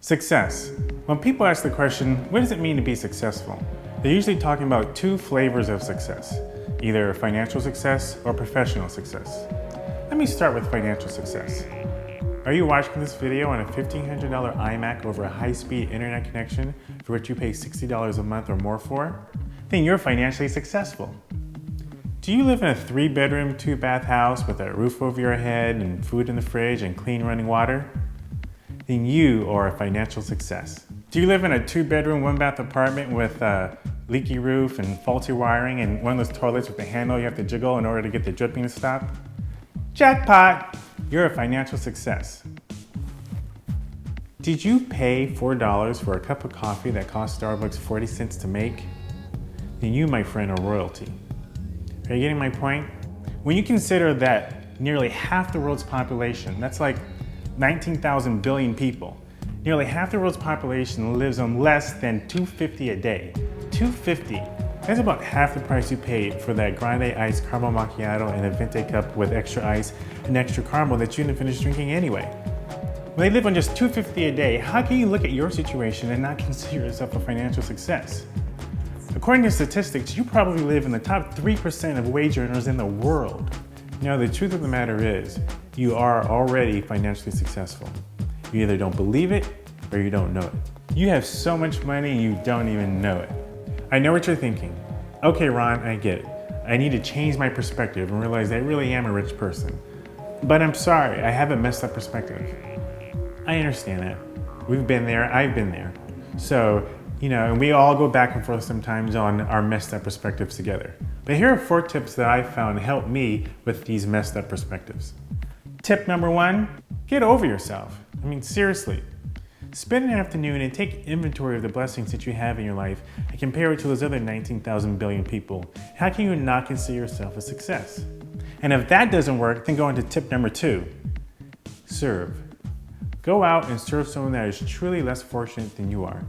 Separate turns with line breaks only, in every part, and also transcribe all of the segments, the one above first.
Success. When people ask the question, what does it mean to be successful? They're usually talking about two flavors of success, either financial success or professional success. Let me start with financial success. Are you watching this video on a $1,500 iMac over a high-speed internet connection for which you pay $60 a month or more for? Then you're financially successful. Do you live in a 3-bedroom, 2-bath house with a roof over your head and food in the fridge and clean running water? Then you are a financial success. Do you live in a 2-bedroom, 1-bath apartment with a leaky roof and faulty wiring and one of those toilets with the handle you have to jiggle in order to get the dripping to stop? Jackpot! You're a financial success. Did you pay $4 for a cup of coffee that cost Starbucks 40 cents to make? Then you, my friend, are royalty. Are you getting my point? When you consider that nearly half the world's population, that's like 19,000 billion people, nearly half the world's population lives on less than $2.50 a day. $2.50. That's about half the price you paid for that grande iced caramel macchiato in a venti cup with extra ice and extra caramel that you didn't finish drinking anyway. When they live on just $2.50 a day, how can you look at your situation and not consider yourself a financial success? According to statistics, you probably live in the top 3% of wage earners in the world. Now, the truth of the matter is, you are already financially successful. You either don't believe it or you don't know it. You have so much money and you don't even know it. I know what you're thinking. Okay, Ron, I get it. I need to change my perspective and realize I really am a rich person. But I'm sorry, I have a messed up perspective. I understand that. We've been there, I've been there. So, and we all go back and forth sometimes on our messed up perspectives together. But here are 4 tips that I found help me with these messed up perspectives. Tip number 1, get over yourself. I mean, seriously. Spend an afternoon and take inventory of the blessings that you have in your life and compare it to those other 19,000 billion people. How can you not consider yourself a success? And if that doesn't work, then go on to tip number 2, serve. Go out and serve someone that is truly less fortunate than you are.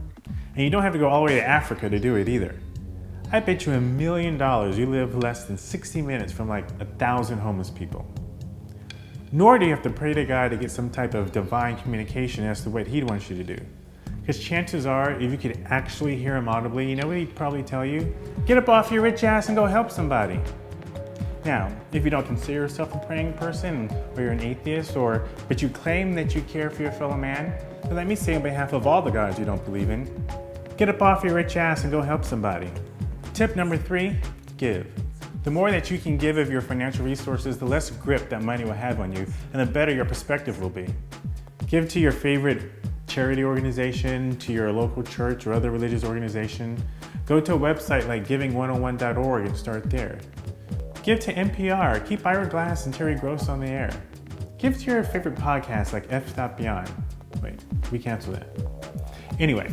And you don't have to go all the way to Africa to do it either. I bet you $1 million you live less than 60 minutes from like 1,000 homeless people. Nor do you have to pray to God to get some type of divine communication as to what He'd want you to do. Because chances are, if you could actually hear Him audibly, you know what He'd probably tell you? Get up off your rich ass and go help somebody. Now, if you don't consider yourself a praying person, or you're an atheist, but you claim that you care for your fellow man, then let me say on behalf of all the gods you don't believe in, get up off your rich ass and go help somebody. Tip number 3, give. The more that you can give of your financial resources, the less grip that money will have on you, and the better your perspective will be. Give to your favorite charity organization, to your local church or other religious organization. Go to a website like giving101.org and start there. Give to NPR, keep Ira Glass and Terry Gross on the air. Give to your favorite podcast like F. Beyond. Wait, we cancel that. Anyway,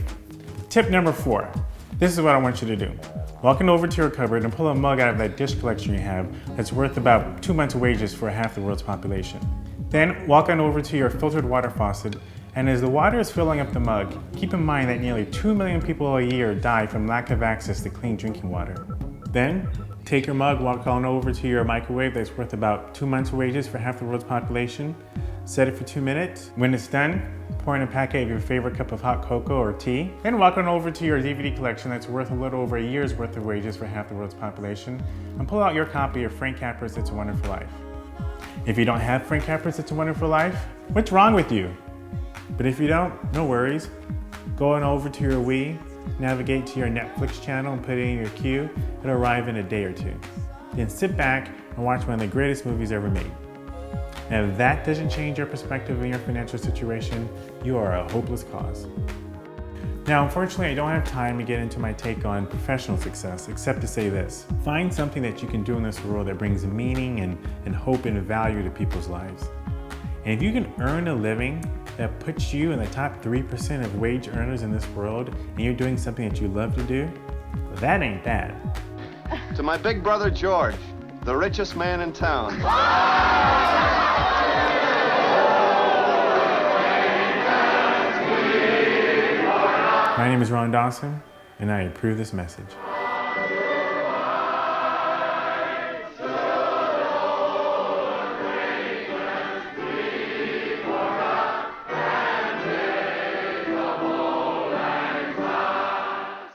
tip number 4. This is what I want you to do. Walk on over to your cupboard and pull a mug out of that dish collection you have that's worth about 2 months' wages for half the world's population. Then walk on over to your filtered water faucet, and as the water is filling up the mug, keep in mind that nearly 2 million people a year die from lack of access to clean drinking water. Then take your mug, walk on over to your microwave that's worth about 2 months' wages for half the world's population. Set it for 2 minutes. When it's done, pour in a packet of your favorite cup of hot cocoa or tea. Then walk on over to your DVD collection that's worth a little over a year's worth of wages for half the world's population and pull out your copy of Frank Capra's It's a Wonderful Life. If you don't have Frank Capra's It's a Wonderful Life, what's wrong with you? But if you don't, no worries. Go on over to your Wii, navigate to your Netflix channel and put it in your queue. It'll arrive in a day or 2. Then sit back and watch one of the greatest movies ever made. And if that doesn't change your perspective in your financial situation, you are a hopeless cause. Now, unfortunately, I don't have time to get into my take on professional success, except to say this. Find something that you can do in this world that brings meaning and hope and value to people's lives. And if you can earn a living that puts you in the top 3% of wage earners in this world, and you're doing something that you love to do, that ain't bad.
To my big brother George, the richest man in town.
My name is Ron Dawson, and I approve this message.